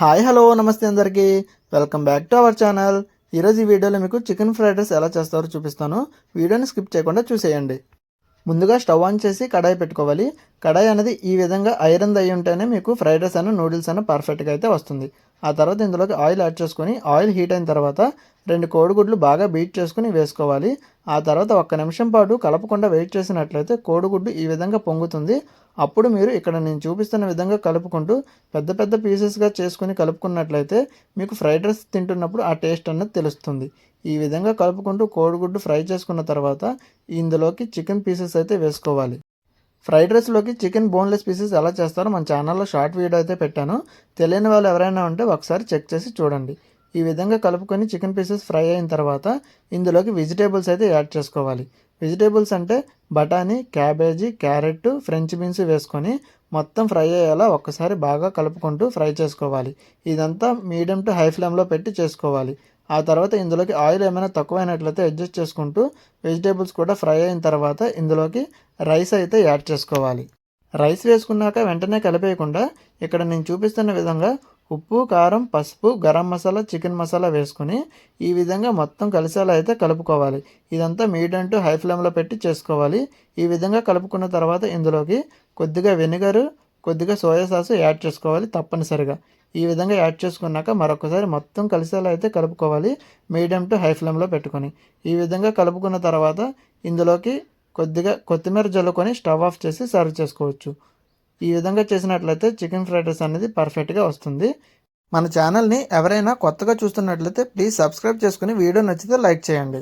Hi hello నమస్తే అందరికీ welcome back to our channel. ఈరోజు ఈ వీడియోలో మీకు చికెన్ ఫ్రైడ్ రైస్ ఎలా చేస్తారో చూపిస్తాను. వీడియోని స్కిప్ చేయకుండా చూసేయండి. ముందుగా స్టవ్ ఆన్ చేసి కడాయి పెట్టుకోవాలి. కడాయి అనేది ఈ విధంగా ఐరన్ అయి ఉంటేనే మీకు ఫ్రైడ్ రైస్ అన్న నూడిల్స్ అన్న పర్ఫెక్ట్గా అయితే వస్తుంది. ఆ తర్వాత ఇందులోకి ఆయిల్ యాడ్ చేసుకొని ఆయిల్ హీట్ అయిన తర్వాత 2 కోడిగుడ్లు బాగా బీట్ చేసుకుని వేసుకోవాలి. ఆ తర్వాత 1 నిమిషం పాటు కలపకుండా వెయిట్ చేసినట్లయితే కోడిగుడ్డు ఈ విధంగా పొంగుతుంది. అప్పుడు మీరు ఇక్కడ నేను చూపిస్తున్న విధంగా కలుపుకుంటూ పెద్ద పెద్ద పీసెస్గా చేసుకుని కలుపుకున్నట్లయితే మీకు ఫ్రైడ్ రైస్ తింటున్నప్పుడు ఆ టేస్ట్ అన్నది తెలుస్తుంది. ఈ విధంగా కలుపుకుంటూ కోడిగుడ్డు ఫ్రై చేసుకున్న తర్వాత ఇందులోకి చికెన్ పీసెస్ అయితే వేసుకోవాలి. ఫ్రైడ్ రైస్లోకి చికెన్ బోన్లెస్ పీసెస్ ఎలా చేస్తారో మన ఛానల్లో షార్ట్ వీడియో అయితే పెట్టాను. తెలియని వాళ్ళు ఎవరైనా ఉంటే ఒకసారి చెక్ చేసి చూడండి. ఈ విధంగా కలుపుకొని చికెన్ పీసెస్ ఫ్రై అయిన తర్వాత ఇందులోకి వెజిటేబుల్స్ అయితే యాడ్ చేసుకోవాలి. వెజిటేబుల్స్ అంటే బఠానీ, క్యాబేజీ, క్యారెట్, ఫ్రెంచ్ బీన్స్ వేసుకొని మొత్తం ఫ్రై అయ్యేలా ఒక్కసారి బాగా కలుపుకుంటూ ఫ్రై చేసుకోవాలి. ఇదంతా మీడియం టు హై ఫ్లేమ్లో పెట్టి చేసుకోవాలి. ఆ తర్వాత ఇందులోకి ఆయిల్ ఏమైనా తక్కువైనట్లయితే అడ్జస్ట్ చేసుకుంటూ వెజిటేబుల్స్ కూడా ఫ్రై అయిన తర్వాత ఇందులోకి రైస్ అయితే యాడ్ చేసుకోవాలి. రైస్ వేసుకున్నాక వెంటనే కలిపేయకుండా ఇక్కడ నేను చూపిస్తున్న విధంగా ఉప్పు, కారం, పసుపు, గరం మసాలా, చికెన్ మసాలా వేసుకొని ఈ విధంగా మొత్తం కలిసేలా అయితే కలుపుకోవాలి. ఇదంతా మీడియం టు హై ఫ్లేమ్లో పెట్టి చేసుకోవాలి. ఈ విధంగా కలుపుకున్న తర్వాత ఇందులోకి కొద్దిగా వెనిగరు, కొద్దిగా సోయా సాస్ యాడ్ చేసుకోవాలి తప్పనిసరిగా. ఈ విధంగా యాడ్ చేసుకున్నాక మరొకసారి మొత్తం కలిసేలా అయితే కలుపుకోవాలి మీడియం టు హై ఫ్లేమ్లో పెట్టుకొని. ఈ విధంగా కలుపుకున్న తర్వాత ఇందులోకి కొద్దిగా కొత్తిమీర జల్లుకొని స్టవ్ ఆఫ్ చేసి సర్వ్ చేసుకోవచ్చు. ఈ విధంగా చేసినట్లయితే చికెన్ ఫ్రైడ్ రైస్ అనేది పర్ఫెక్ట్గా వస్తుంది. మన ఛానల్ని ఎవరైనా కొత్తగా చూస్తున్నట్లయితే ప్లీజ్ సబ్స్క్రైబ్ చేసుకుని వీడియో నచ్చితే లైక్ చేయండి.